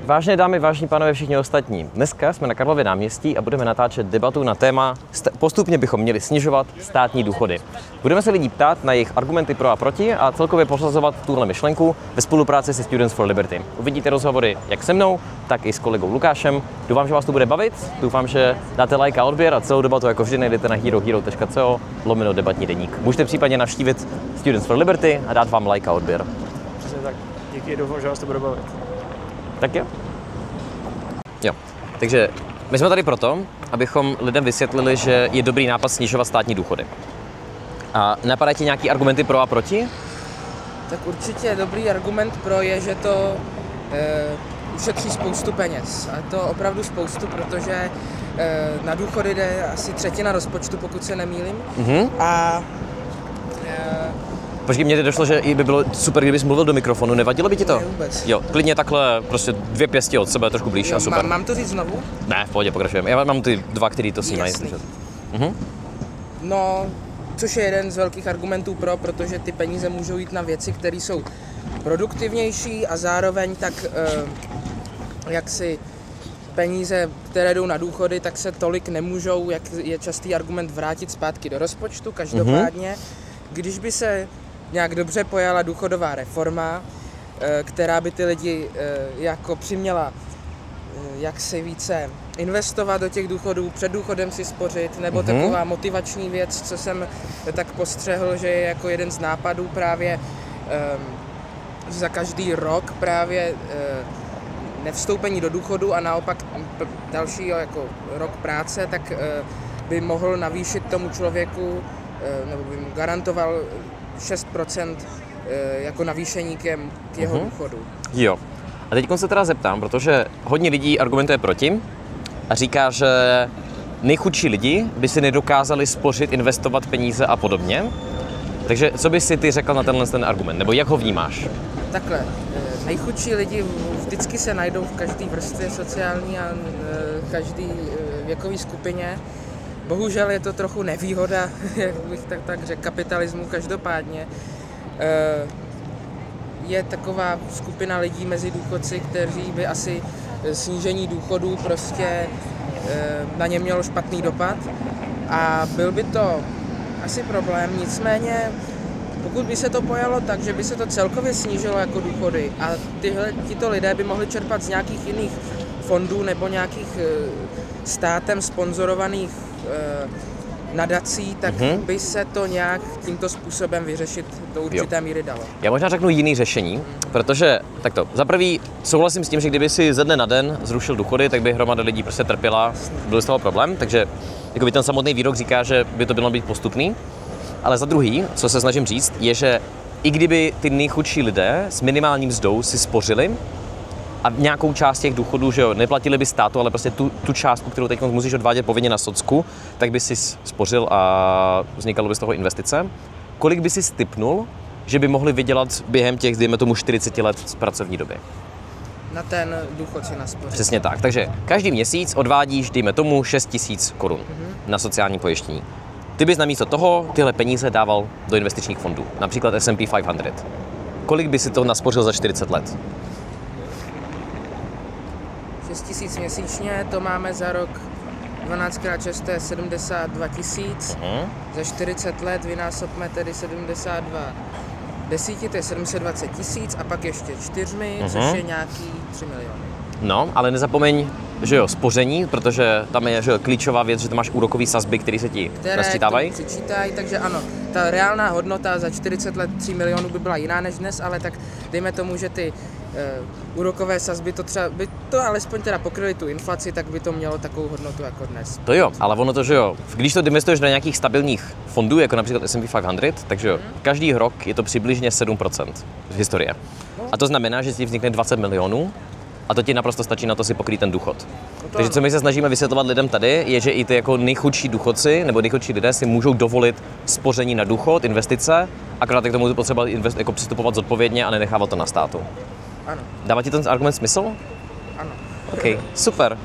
Vážené dámy, vážení pánové, všichni ostatní. Dneska jsme na Karlově náměstí a budeme natáčet debatu na téma postupně bychom měli snižovat státní důchody. Budeme se lidí ptát na jejich argumenty pro a proti a celkově prosazovat tuhle myšlenku ve spolupráci se Students for Liberty. Uvidíte rozhovory jak se mnou, tak i s kolegou Lukášem. Doufám, že vás to bude bavit, doufám, že dáte like a odběr a celou debatu jako vždy najdete na herohero.co/debatní deník. Můžete případně navštívit Students for Liberty a dát vám like a odběr. Přesně tak. Díky, doufám, že vás to bude bavit. Tak jo. Jo. Takže my jsme tady proto, abychom lidem vysvětlili, že je dobrý nápad snižovat státní důchody. A napadají ti nějaký argumenty pro a proti? Tak určitě dobrý argument pro je, že to ušetří spoustu peněz. A to opravdu spoustu, protože na důchody jde asi třetina rozpočtu, pokud se nemýlím. Mhm. A Počkej, mně došlo, že by bylo super, kdybys mluvil do mikrofonu, nevadilo by ti to? Ne, vůbec. Jo, klidně takhle, prostě 2 pěstí od sebe, trošku blíž a super. Mám to říct znovu? Ne, v pohodě, pokračujeme. Já mám ty 2, který to snímají. No, což je jeden z velkých argumentů protože ty peníze můžou jít na věci, které jsou produktivnější a zároveň tak jaksi peníze, které jdou na důchody, tak se tolik nemůžou, jak je častý argument, vrátit zpátky do rozpočtu. Každopádně, když by se nějak dobře pojala důchodová reforma, která by ty lidi jako přiměla jak si více investovat do těch důchodů, před důchodem si spořit, nebo taková motivační věc, co jsem tak postřehl, že je jako jeden z nápadů právě za každý rok právě nevstoupení do důchodu a naopak další jako rok práce, tak by mohl navýšit tomu člověku, nebo by mu garantoval 6% jako navýšení k jeho důchodu. Jo. A teď se teda zeptám, protože hodně lidí argumentuje proti a říká, že nejchudší lidi by si nedokázali spořit, investovat peníze a podobně. Takže co bys si ty řekl na ten argument, nebo jak ho vnímáš? Takhle, nejchudší lidi vždycky se najdou v každé vrstvě sociální a každé věkové skupině. Bohužel je to trochu nevýhoda, jak bych tak řekl, kapitalismu. Každopádně je taková skupina lidí mezi důchodci, kteří by asi snížení důchodů prostě na ně mělo špatný dopad a byl by to asi problém. Nicméně, pokud by se to pojalo tak, že by se to celkově snížilo jako důchody a tito lidé by mohli čerpat z nějakých jiných fondů nebo nějakých státem sponzorovaných nadací, tak by se to nějak tímto způsobem vyřešit do určité míry dalo. Já možná řeknu jiný řešení, protože takto, za prvý souhlasím s tím, že kdyby si ze dne na den zrušil důchody, tak by hromada lidí prostě trpěla, byl z toho problém, takže jakoby ten samotný výrok říká, že by to mělo být postupný, ale za druhý, co se snažím říct, je, že i kdyby ty nejchudší lidé s minimálním mzdou si spořili a nějakou část těch důchodů, že jo, neplatili by státu, ale prostě tu částku, kterou teď musíš odvádět povinně na socku, tak by si spořil a vznikalo by z toho investice. Kolik by si tipnul, že by mohli vydělat během těch, dejme tomu, 40 let z pracovní doby? Na ten důchod si naspořit. Přesně tak. Takže každý měsíc odvádíš, dejme tomu, 6 000 korun na sociální pojištění. Ty bys namísto toho tyhle peníze dával do investičních fondů, například S&P 500. Kolik by si to naspořil za 40 let? 6 000 měsíčně, to máme za rok 12x6, to je 72 000. Za 40 let vynásobme tedy 72 10, to je 720 000 a pak ještě 4, což je nějaký 3 miliony. No, ale nezapomeň, že jo, spoření, protože tam je, že jo, klíčová věc, že tam máš úrokový sazby, které se ti nasčítávají. Které přičítají, takže ano, ta reálná hodnota za 40 let 3 milionů by byla jiná než dnes, ale tak dejme tomu, že ty úrokové sazby to třeba by to alespoň teda pokryly tu inflaci, tak by to mělo takovou hodnotu jako dnes. To jo, ale ono to, že jo, když to investuješ do nějakých stabilních fondů, jako například S&P 500, takže jo, každý rok je to přibližně 7% z historie. A to znamená, že ti vznikne 20 milionů a to ti naprosto stačí na to si pokrýt ten důchod. Takže co my se snažíme vysvětlovat lidem tady, je, že i ty jako nejchudší důchodci nebo nejchudší lidé si můžou dovolit spoření na důchod, investice, akorát k tomu je potřeba jako přistupovat zodpovědně a nenechávat to na státu. Ano. Dává ti ten argument smysl? Ano. OK, super.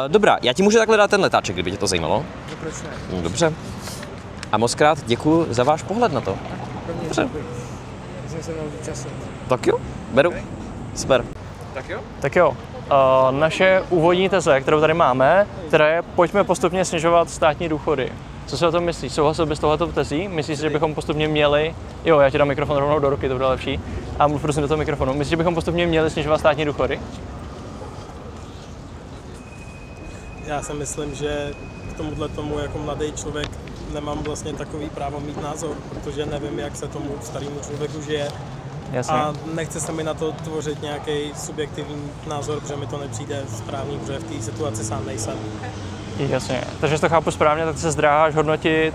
Dobrá, já ti můžu takhle dát ten letáček, kdyby tě to zajímalo. Proč ne? Dobře. A moc krát děkuji za váš pohled na to. Dobře. Jsem se měl času. Tak jo, beru. Super. Tak jo. Naše úvodní teze, kterou tady máme, teda je, pojďme postupně snižovat státní důchody. Co si o tom myslíš? Souhlasil bys s tohletou tezí? Myslíš, že bychom postupně měli... Jo, já ti dám mikrofon rovnou do ruky, to bude lepší. A mluv prosím do toho mikrofonu. Myslíš, že bychom postupně měli snižovat státní důchody? Já si myslím, že k tomuhle tomu jako mladý člověk nemám vlastně takový právo mít názor, protože nevím, jak se tomu starému člověku žije. Jasně. A nechce se mi na to tvořit nějaký subjektivní názor, protože mi to nepřijde správný, protože v té situaci sám nejsem. Jasně. Takže to chápu správně, tak se zdráháš hodnotit,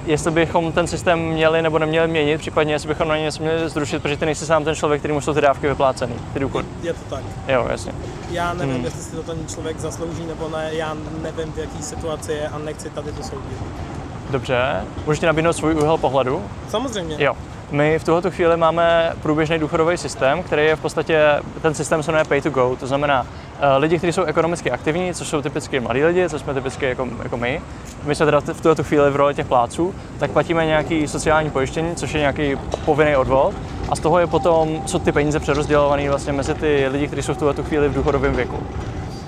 jestli bychom ten systém měli nebo neměli měnit, případně jestli bychom na něj měli zrušit, protože ty nejsi sám ten člověk, který mu jsou ty dávky vypláceny, ty důchody. Je to tak. Jo, jasně. Já nevím, jestli si to ten člověk zaslouží nebo ne, já nevím, v jaký situaci je a nechci tady to soudit. Dobře, můžeš ti nabídnout svůj úhel pohledu? Samozřejmě. Jo. My v tuhle chvíli máme průběžný důchodový systém, který je v podstatě, ten systém se jmenuje pay to go, to znamená lidi, kteří jsou ekonomicky aktivní, což jsou typicky mladí lidi, což jsme typicky jako my. My jsme teda v tuhle chvíli v roli těch plátců, tak platíme nějaký sociální pojištění, což je nějaký povinný odvod a z toho je potom, co ty peníze přerozdělované vlastně mezi ty lidi, kteří jsou v tuhle chvíli v důchodovém věku.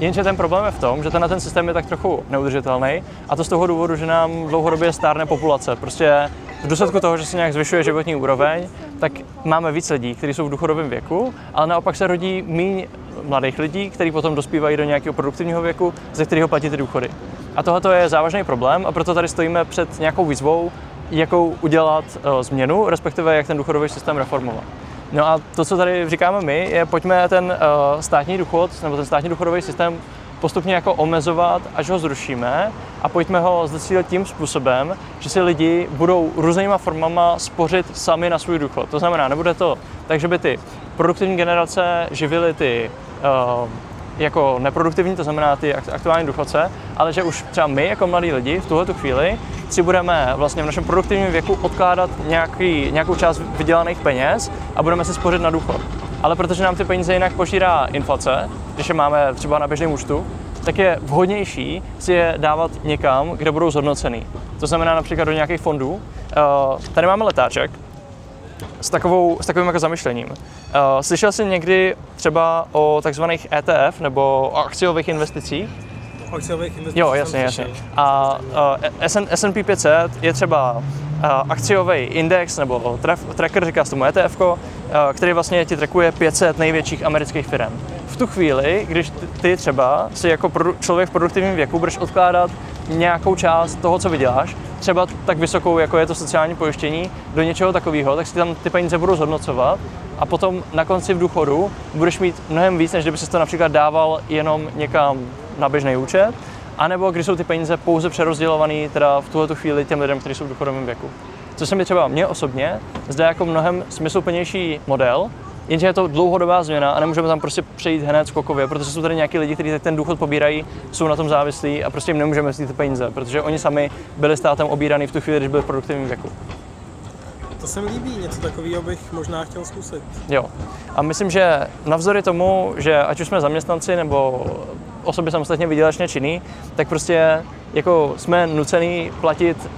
Jenže ten problém je v tom, že ten systém je tak trochu neudržitelný a to z toho důvodu, že nám dlouhodobě stárne populace. Prostě v důsledku toho, že se nějak zvyšuje životní úroveň, tak máme víc lidí, kteří jsou v důchodovém věku, ale naopak se rodí míň mladých lidí, kteří potom dospívají do nějakého produktivního věku, ze kterého platí ty důchody. A tohle je závažný problém a proto tady stojíme před nějakou výzvou, jakou udělat změnu, respektive jak ten důchodový systém reformovat. No a to, co tady říkáme my, je pojďme ten státní důchod, nebo ten státní důchodový systém postupně jako omezovat, až ho zrušíme a pojďme ho zacílit tím způsobem, že si lidi budou různýma formama spořit sami na svůj důchod. To znamená, nebude to tak, že by ty produktivní generace živily ty jako neproduktivní, to znamená ty aktuální důchodce, ale že už třeba my jako mladí lidi v tuhletu chvíli si budeme vlastně v našem produktivním věku odkládat nějakou část vydělaných peněz a budeme si spořit na důchod. Ale protože nám ty peníze jinak požírá inflace, když je máme třeba na běžném účtu, tak je vhodnější si je dávat někam, kde budou zhodnocený. To znamená například do nějakých fondů. Tady máme letáček s takovým jako zamyšlením. Slyšel jsi někdy třeba o takzvaných ETF nebo o akciových investicích? Akciových investicích? Jo, jasně. A S&P 500 je třeba akciový index nebo tracker, říká se tomu ETF, který vlastně ti trackuje 500 největších amerických firm. V tu chvíli, když ty třeba si jako člověk v produktivním věku budeš odkládat nějakou část toho, co vyděláš, třeba tak vysokou, jako je to sociální pojištění, do něčeho takového, tak si tam ty peníze budou zhodnocovat a potom na konci v důchodu budeš mít mnohem víc, než kdyby si to například dával jenom někam na běžný účet, anebo když jsou ty peníze pouze přerozdělované teda v tuhle chvíli těm lidem, kteří jsou v důchodovém věku. Co se mi třeba mně osobně zdá jako mnohem smysluplnější model, jenže je to dlouhodobá změna a nemůžeme tam prostě přejít hned skokově, protože jsou tady nějaký lidi, kteří ten důchod pobírají, jsou na tom závislí a prostě jim nemůžeme vzít ty peníze, protože oni sami byli státem obíraný v tu chvíli, když byli v produktivním věku. To se mi líbí, něco takového bych možná chtěl zkusit. Jo. A myslím, že navzdory tomu, že ať už jsme zaměstnanci nebo osoby samostatně výdělečně činný, tak prostě jako jsme nucený platit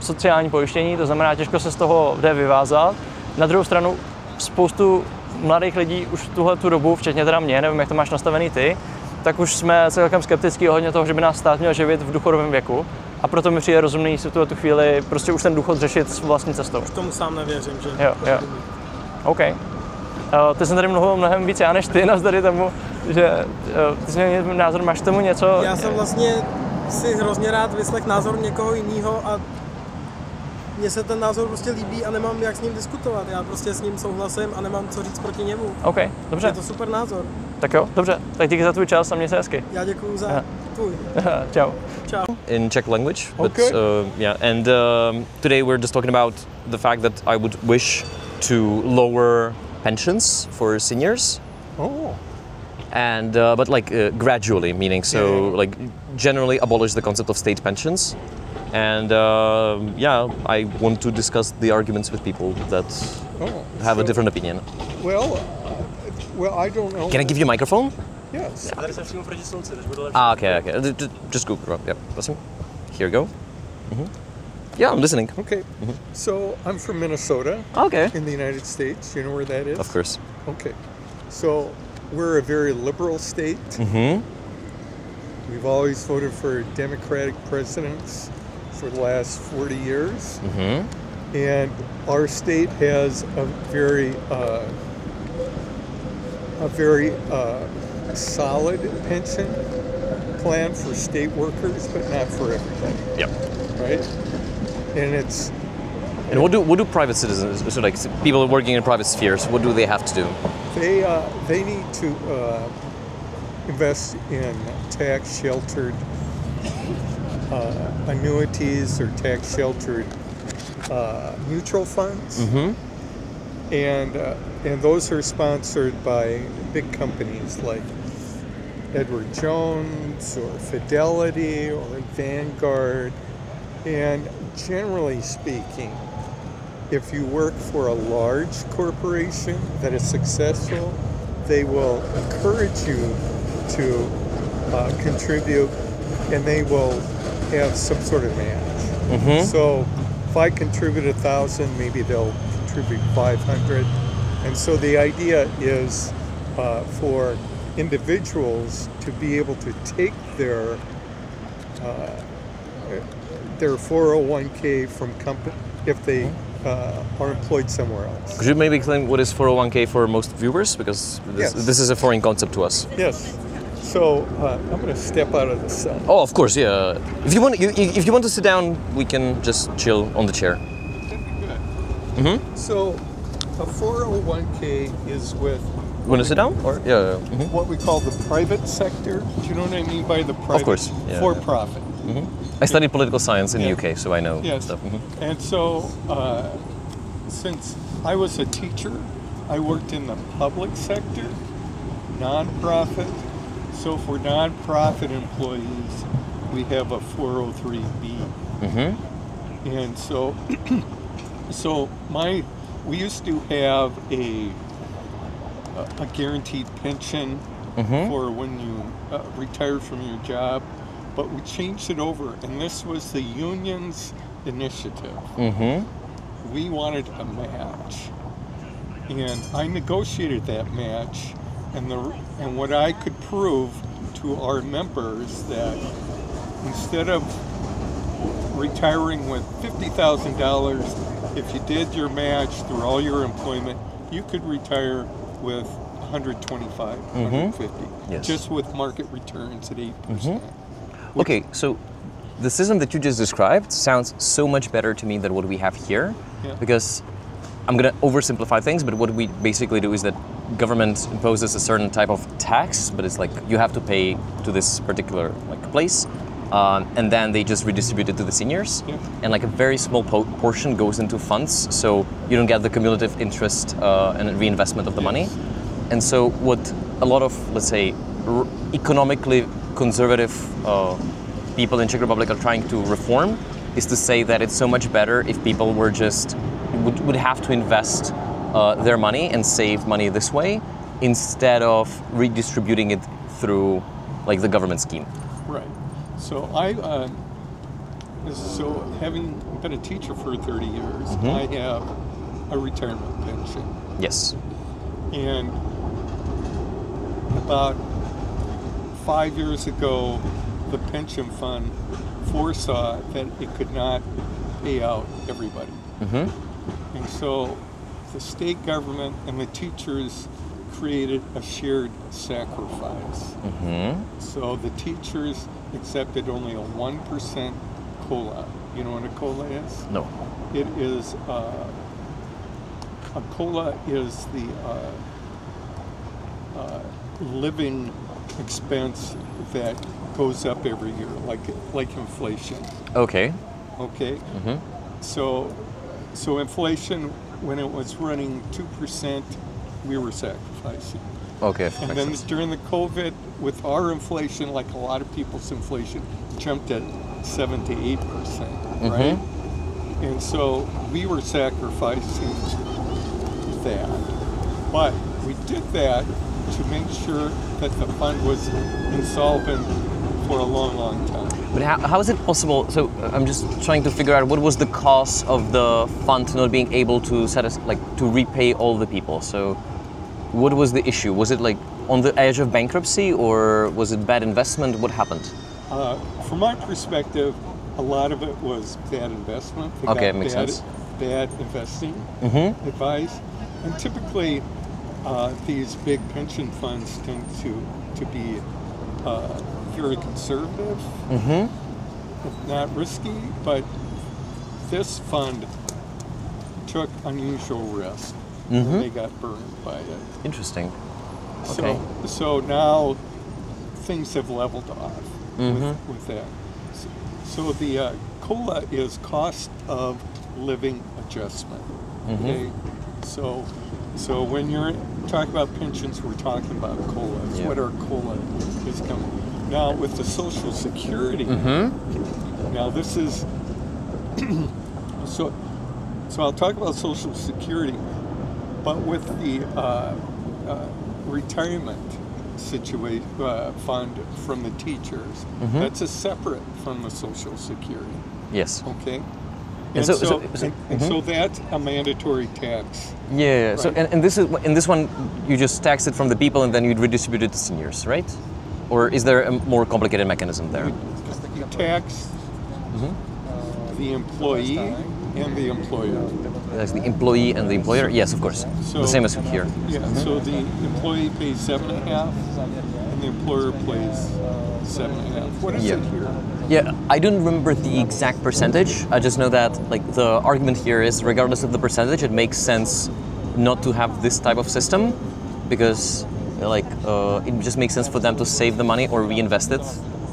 sociální pojištění, to znamená, těžko se z toho jde vyvázat. Na druhou stranu spoustu mladých lidí už v tuhle tu dobu, včetně teda mě, nevím, jak to máš nastavený ty, tak už jsme celkem skeptický ohledně toho, že by nás stát měl živit v důchodovém věku. A proto mi přijde rozumný si tu chvíli prostě už ten důchod řešit s vlastní cestou. Už tomu sám nevěřím, že... Jo. OK. Ty jsem tady mluvil mnohem víc já než ty, navzdory tomu, že ty jsi měl názor, máš tomu něco? Já jsem vlastně si hrozně rád vyslech názor někoho jiného a mně se ten názor prostě líbí a nemám jak s ním diskutovat. Já prostě s ním souhlasím a nemám co říct proti němu. OK, dobře. Je to super názor. Tak jo, dobře. Tak díky za tvůj čas a měj se hezky. Já děkuju za tvůj. Ciao. Ciao. In Czech language. Okay. But, and today we're just talking about the fact that I would wish to lower pensions for seniors. Oh. And but like gradually, meaning like generally abolish the concept of state pensions. And I want to discuss the arguments with people that have a different opinion. Well, I don't know. Can I give you a microphone? Yes. Okay. Just go. Yeah, listen. Here you go. Mm-hmm. Yeah, I'm listening. Okay. Mm-hmm. So I'm from Minnesota. Okay. In the United States. You know where that is? Of course. Okay. So we're a very liberal state. We've always voted for Democratic presidents for the last 40 years. And our state has a very solid pension plan for state workers, but not for everybody. Yep. Right? And it's And what do private citizens, so like people working in private spheres, what do they have to do? they need to invest in tax sheltered annuities or tax sheltered mutual funds. And those are sponsored by big companies like Edward Jones or Fidelity or Vanguard. And generally speaking, if you work for a large corporation that is successful, they will encourage you to contribute, and they will have some sort of match. So if I contribute 1,000, maybe they'll contribute 500. And so the idea is for individuals to be able to take their 401k from company if they are employed somewhere else. Could you maybe explain what is 401k for most viewers? Because this is a foreign concept to us. Yes. So I'm going to step out of the sun. Oh, of course, yeah. If you want to sit down, we can just chill on the chair. That'd be good. So a 401k is with You want to sit down? Or what we call the private sector. Do you know what I mean by the private? Of course. Yeah, for-profit. I studied political science in the UK, so I know stuff. And so, since I was a teacher, I worked in the public sector, nonprofit. So for nonprofit employees, we have a 403B. And so, we used to have a guaranteed pension for when you retired from your job. But we changed it over, and this was the union's initiative. We wanted a match, and I negotiated that match, and what I could prove to our members that instead of retiring with $50,000, if you did your match through all your employment, you could retire with 125, 150, just with market returns at 8%. Okay, so the system that you just described sounds so much better to me than what we have here, because I'm going to oversimplify things, but what we basically do is that government imposes a certain type of tax, but it's like you have to pay to this particular place, and then they just redistribute it to the seniors, and like a very small portion goes into funds, so you don't get the cumulative interest and reinvestment of the money. And so what a lot of, let's say, economically conservative people in Czech Republic are trying to reform is to say that it's so much better if people were just would have to invest their money and save money this way instead of redistributing it through like the government scheme. Right. So having been a teacher for 30 years, I have a retirement pension. Yes. And about 5 years ago, the pension fund foresaw that it could not pay out everybody. And so the state government and the teachers created a shared sacrifice. So the teachers accepted only a 1% COLA. You know what a COLA is? No. It is, a COLA is the living expense that goes up every year, like inflation. Okay. Okay. So inflation, when it was running 2%, we were sacrificing. Okay. And then during the COVID, with our inflation, like a lot of people's inflation, jumped at 7 to 8%, right? And so we were sacrificing that, but we did that to make sure that the fund was insolvent for a long, long time. But how is it possible? So I'm just trying to figure out what was the cause of the fund not being able to to repay all the people. So what was the issue? Was it like on the edge of bankruptcy, or was it bad investment? What happened? From my perspective, a lot of it was bad investment. They Okay, got makes sense. Bad investing advice, and typically these big pension funds tend to be very conservative, not risky, but this fund took unusual risk, and they got burned by it. Interesting. Okay. So now things have leveled off with that. So the COLA is cost of living adjustment. Okay. So when you're talking about pensions, we're talking about COLA. It's what our COLA is coming. Now with the Social Security, now this is so I'll talk about Social Security, but with the retirement fund from the teachers, that's a separate from the Social Security. Yes. Okay. And so that's a mandatory tax. Yeah. Right. So and this one you just tax it from the people and then you'd redistribute it to seniors, right? Or is there a more complicated mechanism there? You tax the employee and the employer. That's the employee and the employer. Yes, of course. So, the same as here. Yeah. So the employee pays 7.5, and the employer pays 7.5. What is it here? Yeah, I don't remember the exact percentage. I just know that like the argument here is, regardless of the percentage, it makes sense not to have this type of system because it just makes sense for them to save the money or reinvest it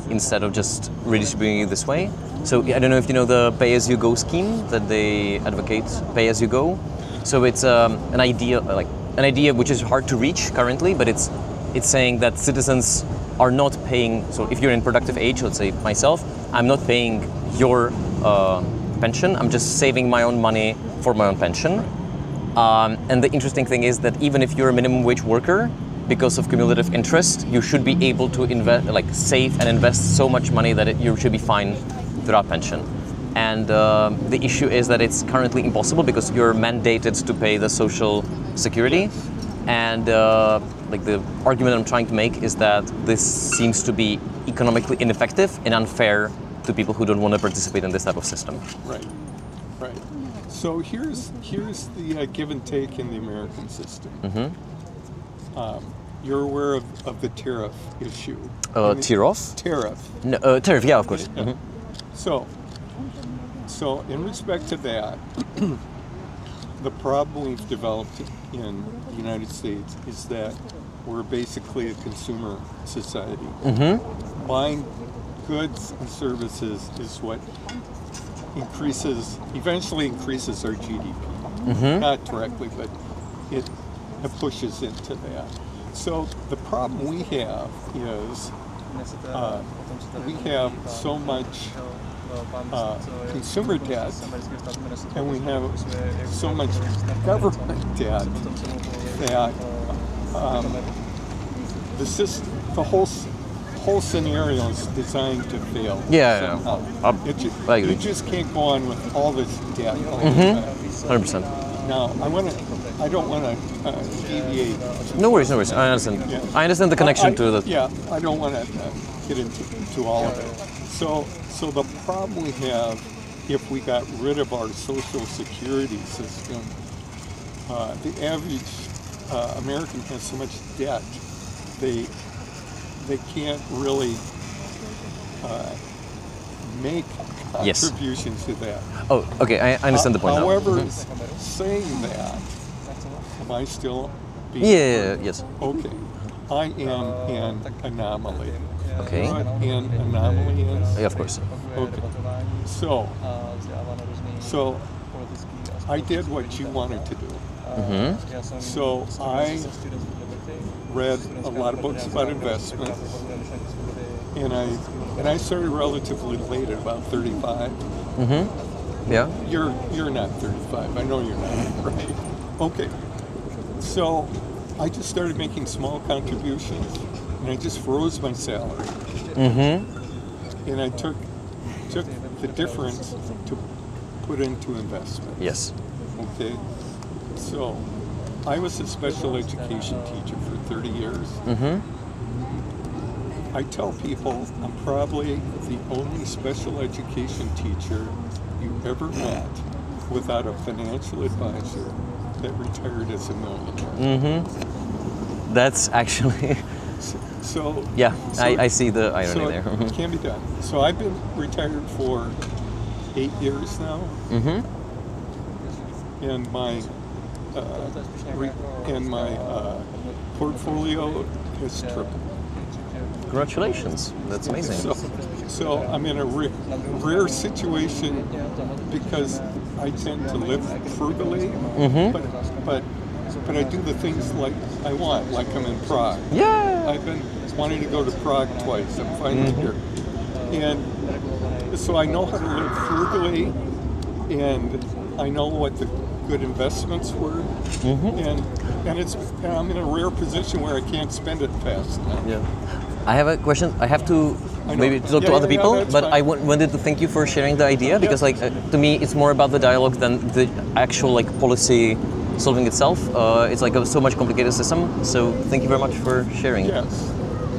instead of just redistributing it this way. So I don't know if you know the pay-as-you-go scheme that they advocate, pay-as-you-go. So it's an idea which is hard to reach currently, but it's saying that citizens are not paying. So if you're in productive age, let's say myself, I'm not paying your pension. I'm just saving my own money for my own pension. And the interesting thing is that even if you're a minimum wage worker, because of cumulative interest, you should be able to invest, save and invest so much money that you should be fine throughout pension. And the issue is that it's currently impossible because you're mandated to pay the Social Security. And the argument I'm trying to make is that this seems to be economically ineffective and unfair to people who don't want to participate in this type of system. Right. So here's the give and take in the American system. You're aware of the tariff issue. Tariff? Tariff. No, tariff, yeah, of course. Yeah. So in respect to that, the problem we've developed in the United States is that we're basically a consumer society. Buying goods and services is what eventually increases our GDP. Not directly, but it pushes into that. So the problem we have is we have so much consumer debt, and we have so much government debt that the whole scenario is designed to fail. Yeah. You just can't go on with all this debt all the time. 100%. Now, I don't want to deviate. No worries. I understand. Yeah. I understand the connection to the. Yeah, I don't want to get into all of it. So the problem we have, if we got rid of our Social Security system, the average American has so much debt, they can't really make contributions to that. Oh, okay, I understand the point However, now. saying that, am I still being Yes. Okay. I am an anomaly. Okay. What an anomaly is? Yeah, of course. Okay. So I did what you wanted to do. So I read a lot of books about investment, and I started relatively late, at about 35. Yeah. You're not 35. I know you're not. Right. Okay. So I just started making small contributions, and I just froze my salary. And I took the difference to put into investment. Yes. Okay. So I was a special education teacher for 30 years. I tell people I'm probably the only special education teacher you ever met without a financial advisor that retired as a millionaire. That's actually... So yeah, I see the irony there. It can be done. So I've been retired for 8 years now, and my portfolio has tripled. Congratulations, that's amazing. So I'm in a rare situation because I tend to live frugally, but I do the things like I want, like I'm in Prague. Yeah. I've been wanting to go to Prague twice. I'm finally here. And so I know how to live frugally, and I know what the good investments were. And I'm in a rare position where I can't spend it fast now. Yeah. I have a question. I have to maybe talk to other people, but I wanted to thank you for sharing the idea because, like, to me, it's more about the dialogue than the actual like policy solving itself. It's like a so much complicated system. So thank you very much for sharing. Yes.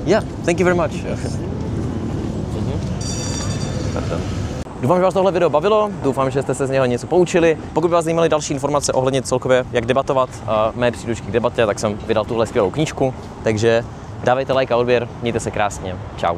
Yeah, thank you very much. Doufám, že vás tohle video bavilo, doufám, že jste se z něho něco poučili. Pokud by vás zajímaly další informace ohledně celkově, jak debatovat a mé příručky k debatě, tak jsem vydal tuhle skvělou knížku, takže dávejte like a odběr, mějte se krásně, čau.